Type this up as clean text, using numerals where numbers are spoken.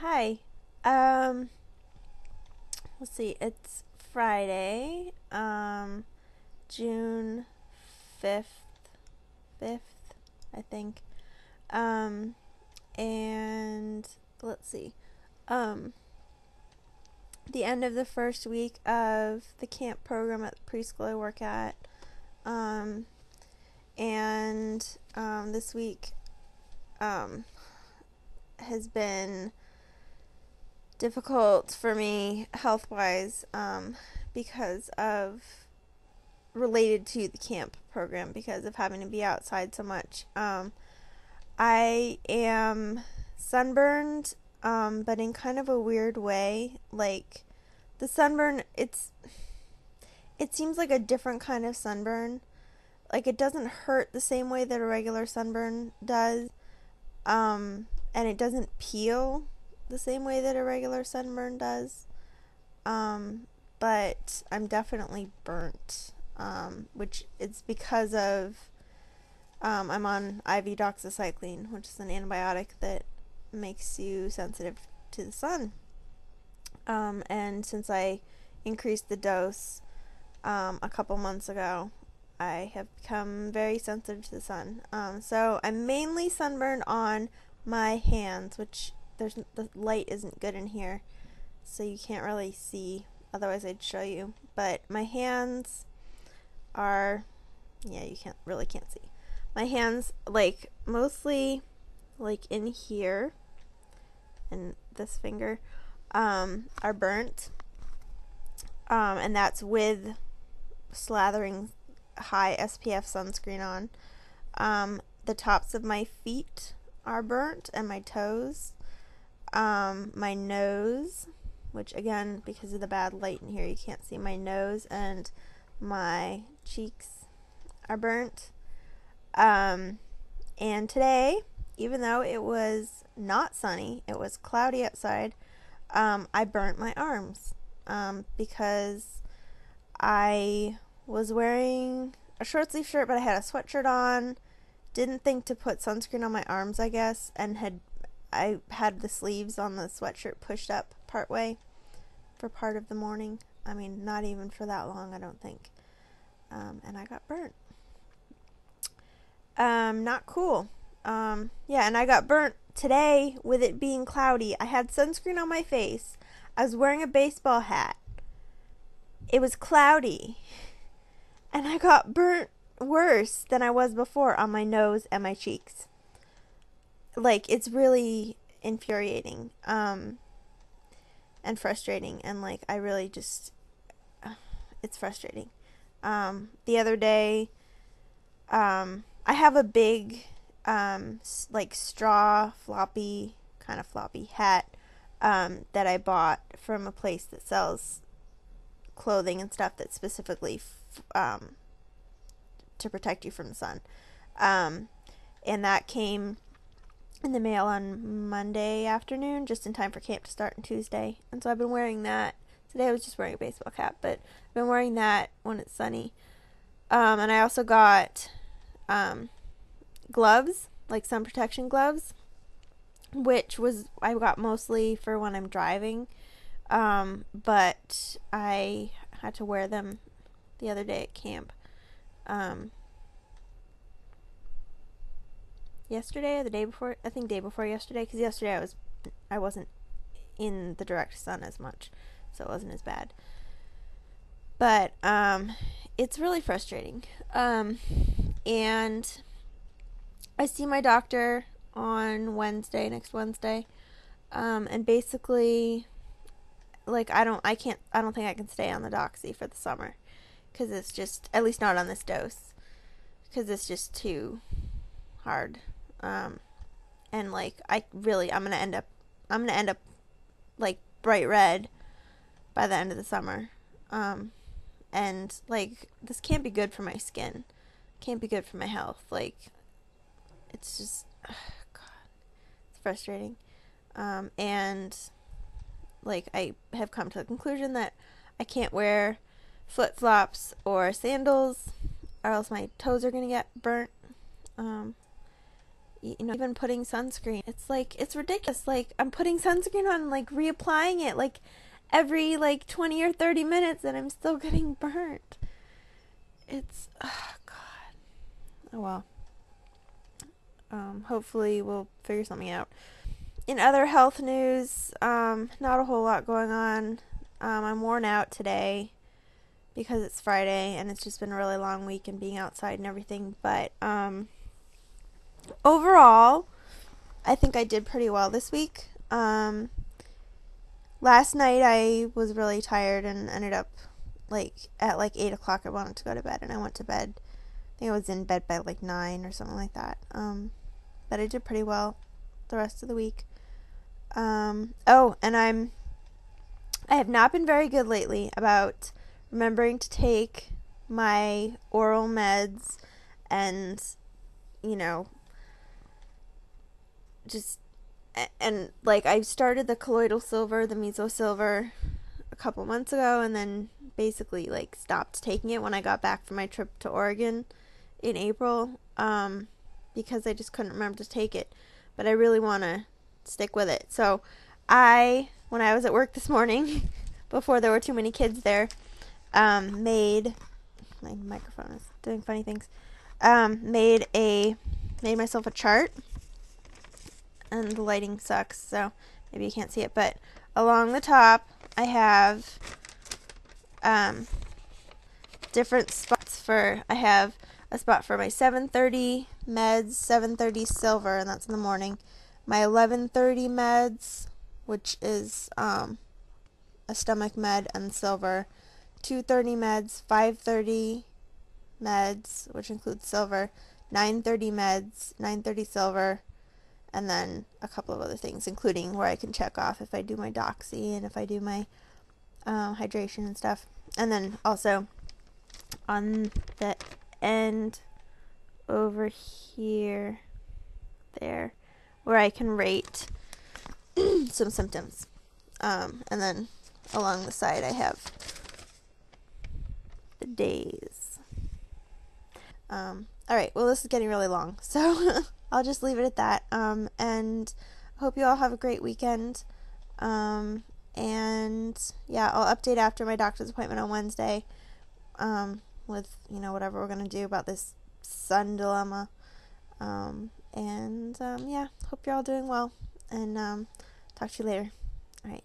Hi. Let's see. It's Friday, June 5th, 5th, I think. Um, and let's see. Um, the end of the first week of the camp program at the preschool I work at. Um, and this week, um, has been difficult for me health wise because of related to the camp program because of having to be outside so much. I am sunburned, but in kind of a weird way. Like the sunburn, it seems like a different kind of sunburn. Like it doesn't hurt the same way that a regular sunburn does, and it doesn't peel the same way that a regular sunburn does. But I'm definitely burnt, which it's because of I'm on IV doxycycline, which is an antibiotic that makes you sensitive to the sun. And since I increased the dose a couple months ago, I have become very sensitive to the sun. So I'm mainly sunburned on my hands, which the light isn't good in here, so you can't really see. Otherwise, I'd show you. But my hands are, yeah, you can't see. My hands, like mostly, like in here, and this finger, are burnt. And that's with slathering high SPF sunscreen on. The tops of my feet are burnt, and my toes. My nose, which again, because of the bad light in here, you can't see my nose, and my cheeks are burnt. And today, even though it was not sunny, it was cloudy outside, I burnt my arms, because I was wearing a short sleeve shirt, but I had a sweatshirt on. Didn't think to put sunscreen on my arms, I guess, and I had the sleeves on the sweatshirt pushed up part way for part of the morning. I mean, not even for that long, I don't think. And I got burnt. Not cool. Yeah, and I got burnt today with it being cloudy. I had sunscreen on my face. I was wearing a baseball hat. It was cloudy. And I got burnt worse than I was before on my nose and my cheeks. Like, it's really infuriating, and frustrating, and like, I really just, it's frustrating. The other day, I have a big, like straw kind of floppy hat, that I bought from a place that sells clothing and stuff that's specifically, to protect you from the sun. And that came in the mail on Monday afternoon, just in time for camp to start on Tuesday. And so I've been wearing that. Today I was just wearing a baseball cap, but I've been wearing that when it's sunny. And I also got gloves, like sun protection gloves, which I got mostly for when I'm driving. But I had to wear them the other day at camp. Yesterday or the day before, I think day before yesterday, because yesterday I wasn't in the direct sun as much, so it wasn't as bad. But it's really frustrating. And I see my doctor on next Wednesday, and basically, like, I don't think I can stay on the Doxy for the summer, because it's just, at least not on this dose, because it's just too hard. And like, I'm gonna end up like bright red by the end of the summer. And like, this can't be good for my skin, can't be good for my health. Like, it's just, God, it's frustrating. And like, I have come to the conclusion that I can't wear flip-flops or sandals, or else my toes are gonna get burnt. even putting sunscreen. It's like, it's ridiculous. Like, I'm putting sunscreen on, like, reapplying it, like, every, like, 20 or 30 minutes, and I'm still getting burnt. It's, oh, God. Oh, well. Hopefully we'll figure something out. In other health news, not a whole lot going on. I'm worn out today because it's Friday and it's just been a really long week and being outside and everything. But overall, I think I did pretty well this week. Last night I was really tired and ended up at 8 o'clock I wanted to go to bed, and I went to bed. I think I was in bed by 9 or something like that. But I did pretty well the rest of the week. And I have not been very good lately about remembering to take my oral meds and, I started the colloidal silver, the meso silver a couple months ago, and then basically, stopped taking it when I got back from my trip to Oregon in April, because I just couldn't remember to take it. But I really want to stick with it. So when I was at work this morning, before there were too many kids there, made my microphone is doing funny things. Made myself a chart, and the lighting sucks, so maybe you can't see it. But along the top, I have different spots I have a spot for my 7:30 meds, 7:30 silver, and that's in the morning. My 11:30 meds, which is a stomach med and silver. 2:30 meds, 5:30 meds, which includes silver. 9:30 meds, 9:30 silver, and then a couple of other things, including where I can check off if I do my Doxy and if I do my hydration and stuff. And then also on the end over here, there, where I can rate some symptoms. And then along the side I have the days. Alright, well, this is getting really long, so I'll just leave it at that. And I hope you all have a great weekend. And yeah, I'll update after my doctor's appointment on Wednesday, with, whatever we're going to do about this sun dilemma. Yeah, hope you're all doing well, and talk to you later. All right.